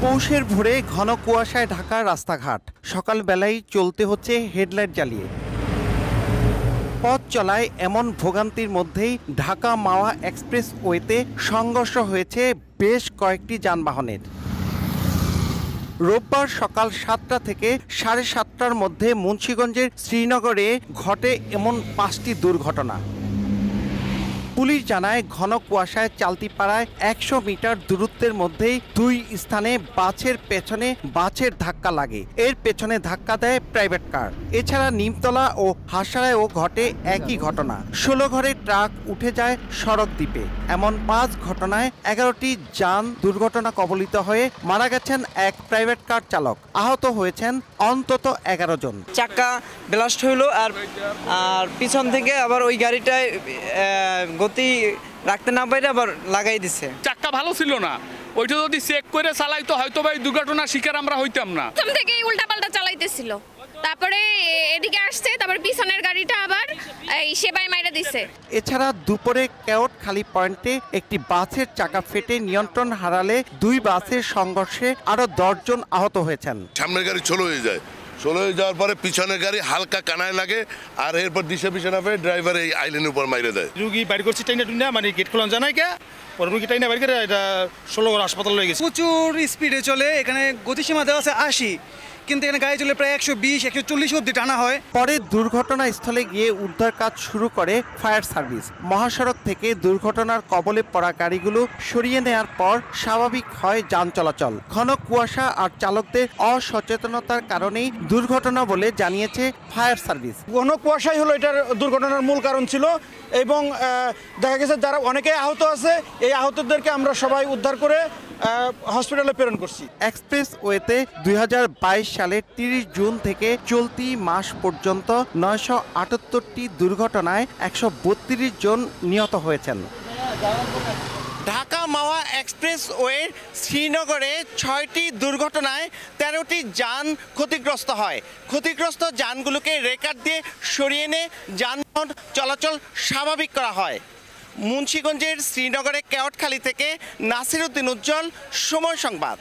পৌষের ভোরে ঘন কুয়াশায় ঢাকা রাস্তাঘাট, সকালবেলায় চলতে হচ্ছে হেডলাইট জ্বালিয়ে। পথ চলায় এমন ভোগান্তির মধ্যেই ঢাকা মাওয়া এক্সপ্রেসওয়েতে সংঘর্ষ হয়েছে বেশ কয়েকটি যানবাহনের। রোববার সকাল 7টা থেকে 7:30টার মধ্যে মুন্সিগঞ্জের শ্রীনগরে ঘটে এমন 5টি দুর্ঘটনা। পুলিশ জানায়, ঘন কুয়াশায় চালতিপাড়ায় 100 মিটার দূরত্বের মধ্যেই দুই স্থানে বাসের পেছনে ধাক্কা লাগে। এর পেছনে ধাক্কা দেয় প্রাইভেট কার। এছাড়া নিমতলা ও হাসারায়ও ঘটে একই ঘটনা। 16 ঘরের ট্রাক উঠে যায় সড়ক দ্বীপে। এমন 5 ঘটনায় 11টি যান দুর্ঘটনা কবলিত হয়ে মারা গেছেন এক প্রাইভেট কার চালক। আহত হয়েছেন অন্তত 11 জন। চাক্কা ব্লাস্ট হইলো আর পিছন থেকে আবার ওই গাড়িটায় গতি রাখতে না পারে আবার লাগাই দিছে। চাক্কা ভালো ছিল না, ওইটা যদি চেক করে চালাইতো হয়তো ভাই দুর্ঘটনার শিকার আমরা হইতাম না। প্রথম থেকেই উল্টাপাল্টা চালাইতেছিল, তারপরে এদিকে আসছে, তারপর পিছনের গাড়িটা আবার এই সেবাই মাইরা দিছে। এছাড়া দুপুরে কেওটখালী পয়েন্টে একটি বাসের চাকা ফেটে নিয়ন্ত্রণ হারালে দুই বাসের সংঘর্ষে আরো 10 জন আহত হয়েছেন। সামনের গাড়ি ছোলো হয়ে যায়, ছোলো হয়ে যাওয়ার পরে পিছনের গাড়ি হালকা কানায় লাগে আর এরপর দিশা পিছনে পেয়ে ড্রাইভার এই আইল্যান্ডের উপর মাইরে দেয়। রুগী বাইর করছি টাইনা টুইনা, মানে গেট খোলা জানাই কে পরে রুগী টাইনা বাইর করে এটা 16 ঘর হাসপাতাল হয়ে গেছে। প্রচুর স্পিডে চলে, এখানে গতিসীমা দেওয়া আছে 80, কিন্তু এখানে গাড়ি চলে প্রায় 120-140 অব্দি টানা হয়। পরে দুর্ঘটনাস্থলে গিয়ে উদ্ধার কাজ শুরু করে ফায়ার সার্ভিস। মহাসড়ক থেকে দুর্ঘটনার কবলে পড়া গাড়িগুলো সরিয়ে নেওয়ার পর স্বাভাবিক হয় যান চলাচল। ঘন কুয়াশা আর চালকদের অসচেতনতার কারণেই দুর্ঘটনা বলে জানিয়েছে ফায়ার সার্ভিস। ঘন কুয়াশাই হলো এটার দুর্ঘটনার মূল কারণ ছিল এবং দেখা গেছে যারা অনেকে আহত আছে, এই আহতদেরকে আমরা সবাই উদ্ধার করে হসপিটালে প্রেরণ করছি। এক্সপ্রেসওয়েতে 2022 সালের 30 জুন থেকে চলতি মাস পর্যন্ত 978টি দুর্ঘটনায় 132 জন নিহত হয়েছেন। ঢাকা মাওয়া এক্সপ্রেসওয়ের শ্রীনগরে 6টি দুর্ঘটনায় 13টি যান ক্ষতিগ্রস্ত হয়। ক্ষতিগ্রস্ত যানগুলোকে রেকার দিয়ে সরিয়ে এনে যানবাহন চলাচল স্বাভাবিক করা হয়। মুন্সিগঞ্জের শ্রীনগরে কেওটখালী থেকে নাসির উদ্দিন উজ্জ্বল, সময় সংবাদ।